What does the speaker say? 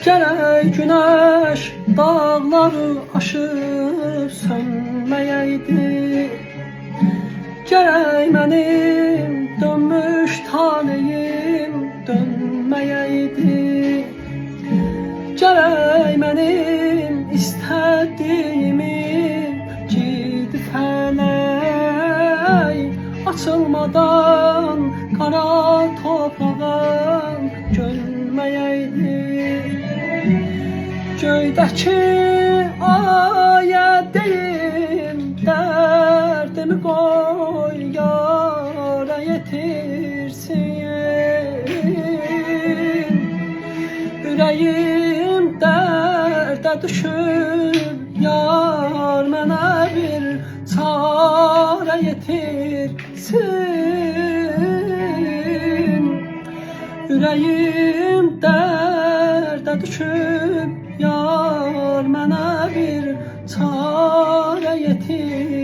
Gərək günəş dağları aşıb sönməyəydi. Gərək mənim dönmüş taleyim dönməyəydi. Gərək mənim istədiyimi gidib fələk açılmadan qara toprağa gölməyəydi. Göydəki aya deyim, dərdimi qoy yara yetirsin. Ürəyim dərdə düşüb, yar mənə bir çarə yetirsin. Ürəyim dərdə düşüb, yar mənə bir çarə yetirsin.